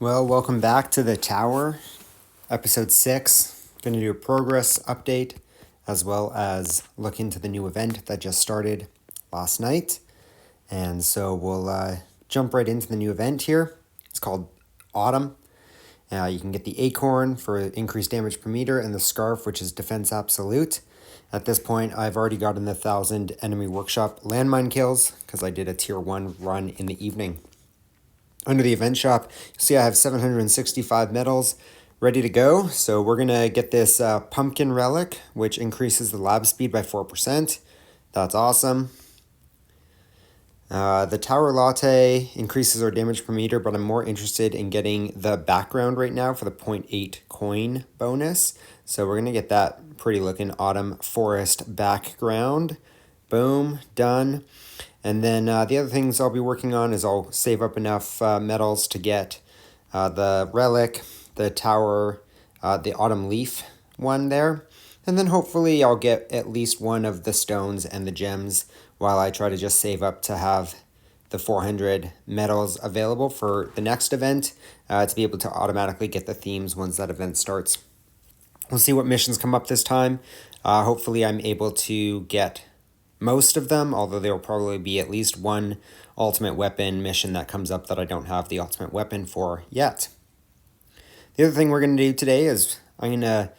Well, welcome back to the tower, episode 6. Going to do a progress update as well as look into the new event that just started last night. And so we'll jump right into the new event here. It's called Autumn. You can get the Acorn for increased damage per meter and the Scarf, which is defense absolute. At this point, I've already gotten the 1,000 enemy workshop landmine kills because I did a tier 1 run in the evening. Under the event shop, you'll see I have 765 medals ready to go. So we're going to get this pumpkin relic, which increases the lab speed by 4%. That's awesome. The tower latte increases our damage per meter, but I'm more interested in getting the background right now for the 0.8 coin bonus. So we're going to get that pretty looking autumn forest background. Boom, done. And then the other things I'll be working on is I'll save up enough medals to get the relic, the tower, the autumn leaf one there. And then hopefully I'll get at least one of the stones and the gems while I try to just save up to have the 400 medals available for the next event to be able to automatically get the themes once that event starts. We'll see what missions come up this time. Hopefully I'm able to get most of them, although there will probably be at least one ultimate weapon mission that comes up that I don't have the ultimate weapon for yet. The other thing we're going to do today is I'm going to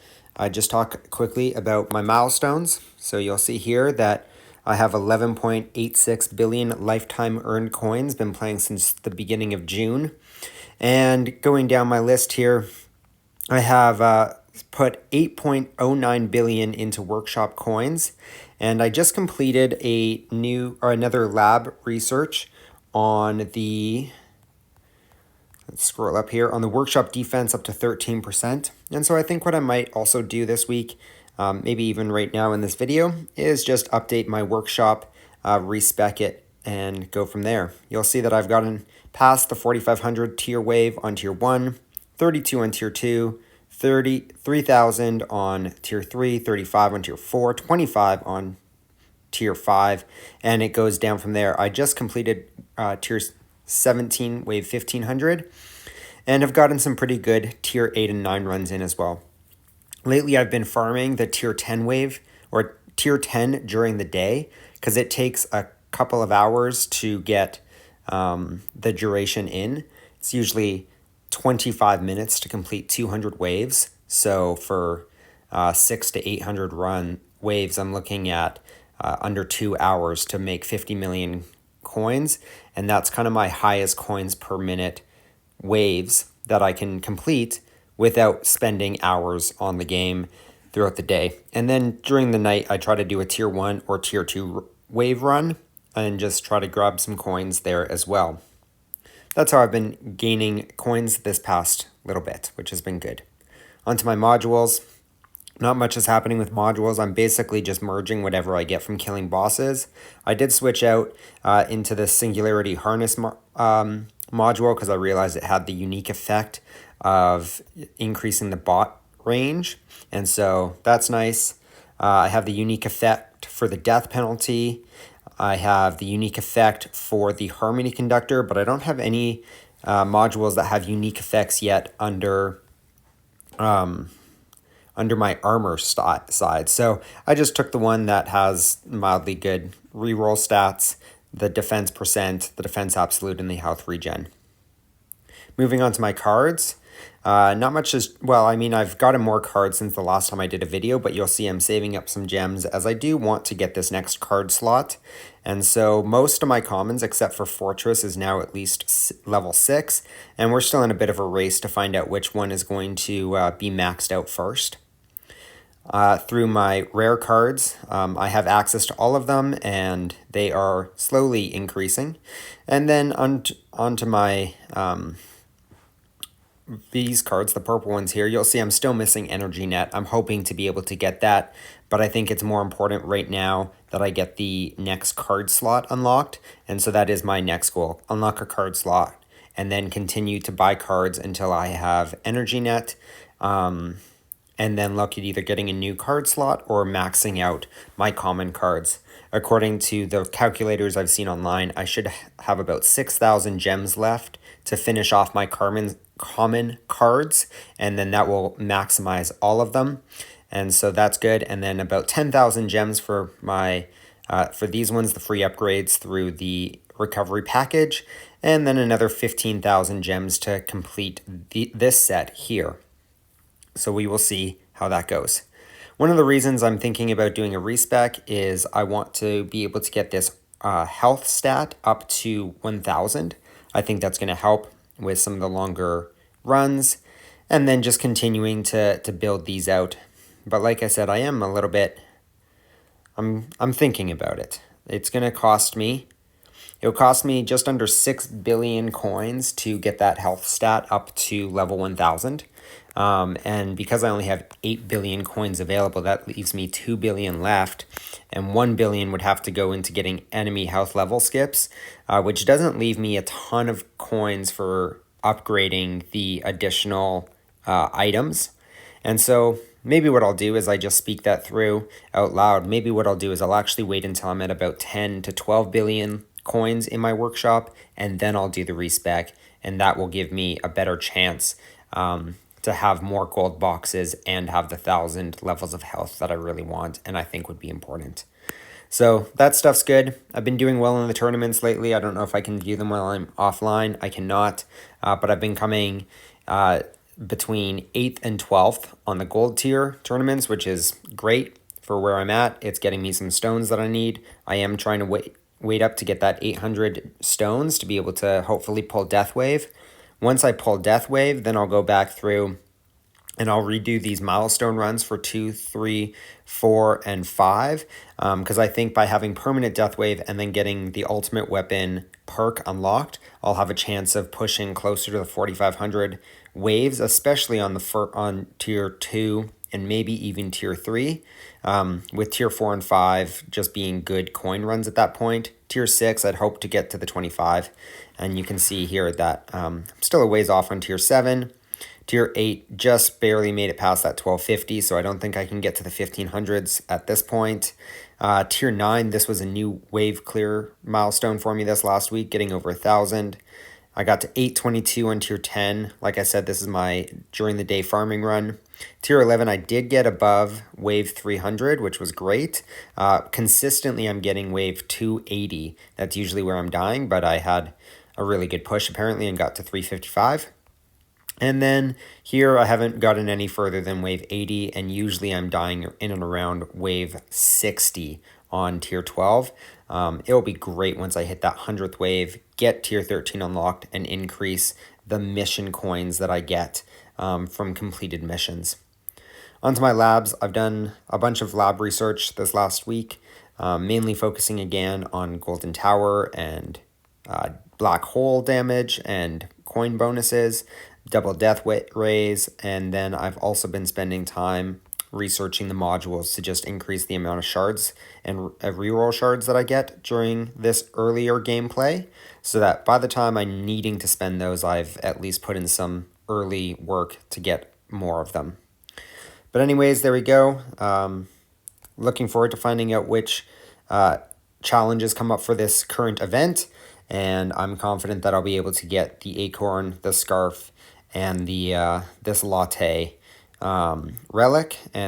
just talk quickly about my milestones. So you'll see here that I have 11.86 billion lifetime earned coins, been playing since the beginning of June. And going down my list here, I have put 8.09 billion into workshop coins, and I just completed another lab research on the, let's scroll up here, on the workshop defense up to 13%. And so I think what I might also do this week, maybe even right now in this video, is just update my workshop, respec it, and go from there. You'll see that I've gotten past the 4,500 tier wave on tier 1, 32 on tier 2, 3,000 on tier 3, 35 on tier 4, 25 on tier 5, and it goes down from there. I just completed tier 17, wave 1,500, and have gotten some pretty good tier 8 and 9 runs in as well. Lately, I've been farming the tier 10 wave, or tier 10 during the day, because it takes a couple of hours to get the duration in. It's usually 25 minutes to complete 200 waves. So for 600 to 800 waves, I'm looking at under 2 hours to make 50 million coins. And that's kind of my highest coins per minute waves that I can complete without spending hours on the game throughout the day. And then during the night, I try to do a tier 1 or tier 2 wave run and just try to grab some coins there as well. That's how I've been gaining coins this past little bit, which has been good. Onto my modules. Not much is happening with modules. I'm basically just merging whatever I get from killing bosses. I did switch out into the Singularity Harness module because I realized it had the unique effect of increasing the bot range. And so that's nice. I have the unique effect for the death penalty. I have the unique effect for the Harmony Conductor, but I don't have any modules that have unique effects yet under my armor side. So I just took the one that has mildly good reroll stats, the defense percent, the defense absolute, and the health regen. Moving on to my cards. Not much is, well, I mean, I've gotten more cards since the last time I did a video, but you'll see I'm saving up some gems as I do want to get this next card slot. And so most of my commons, except for Fortress, is now at least level 6, and we're still in a bit of a race to find out which one is going to be maxed out first. Through my rare cards, I have access to all of them, and they are slowly increasing. And then onto my these cards, the purple ones here, you'll see I'm still missing Energy Net. I'm hoping to be able to get that, but I think it's more important right now that I get the next card slot unlocked, and so that is my next goal. Unlock a card slot, and then continue to buy cards until I have Energy Net, and then look at either getting a new card slot or maxing out my common cards. According to the calculators I've seen online, I should have about 6,000 gems left to finish off my common cards, and then that will maximize all of them. And so that's good. And then about 10,000 gems for my for these ones, the free upgrades through the recovery package, and then another 15,000 gems to complete this set here. So we will see how that goes. One of the reasons I'm thinking about doing a respec is I want to be able to get this health stat up to 1,000. I think that's going to help with some of the longer runs, and then just continuing to build these out. But like I said, I am a little bit, I'm thinking about it. It's going to cost me, it'll cost me just under 6 billion coins to get that health stat up to level 1,000. And because I only have 8 billion coins available, that leaves me 2 billion left, and 1 billion would have to go into getting enemy health level skips, which doesn't leave me a ton of coins for upgrading the additional items. And so maybe what I'll do is I just speak that through out loud. Maybe what I'll do is I'll actually wait until I'm at about 10 to 12 billion coins in my workshop, and then I'll do the respec, and that will give me a better chance to have more gold boxes and have the 1,000 levels of health that I really want and I think would be important. So that stuff's good. I've been doing well in the tournaments lately. I don't know if I can view them while I'm offline. I cannot, but I've been coming between 8th and 12th on the gold tier tournaments, which is great for where I'm at. It's getting me some stones that I need. I am trying to wait up to get that 800 stones to be able to hopefully pull Death Wave. Once I pull Death Wave, then I'll go back through and I'll redo these milestone runs for 2, 3, 4, and 5. Because I think by having permanent Death Wave and then getting the ultimate weapon perk unlocked, I'll have a chance of pushing closer to the 4,500 waves, especially on on tier 2 and maybe even tier 3. With tier 4 and 5 just being good coin runs at that point. Tier 6, I'd hope to get to the 25. And you can see here that I'm still a ways off on tier 7. Tier 8 just barely made it past that 1250, so I don't think I can get to the 1500s at this point. Tier 9, this was a new wave clear milestone for me this last week, getting over 1,000. I got to 822 on tier 10. Like I said, this is my during the day farming run. Tier 11, I did get above wave 300, which was great. Consistently, I'm getting wave 280. That's usually where I'm dying, but I had a really good push apparently and got to 355. And then here I haven't gotten any further than wave 80, and usually I'm dying in and around wave 60 on tier 12. It'll be great once I hit that 100th wave, get tier 13 unlocked, and increase the mission coins that I get from completed missions. Onto my labs, I've done a bunch of lab research this last week, mainly focusing again on Golden Tower and black hole damage and coin bonuses, double death rays, and then I've also been spending time researching the modules to just increase the amount of shards and reroll shards that I get during this earlier gameplay, so that by the time I'm needing to spend those, I've at least put in some early work to get more of them. But anyways, there we go. Looking forward to finding out which challenges come up for this current event, and I'm confident that I'll be able to get the acorn, the scarf, and the this latte relic, and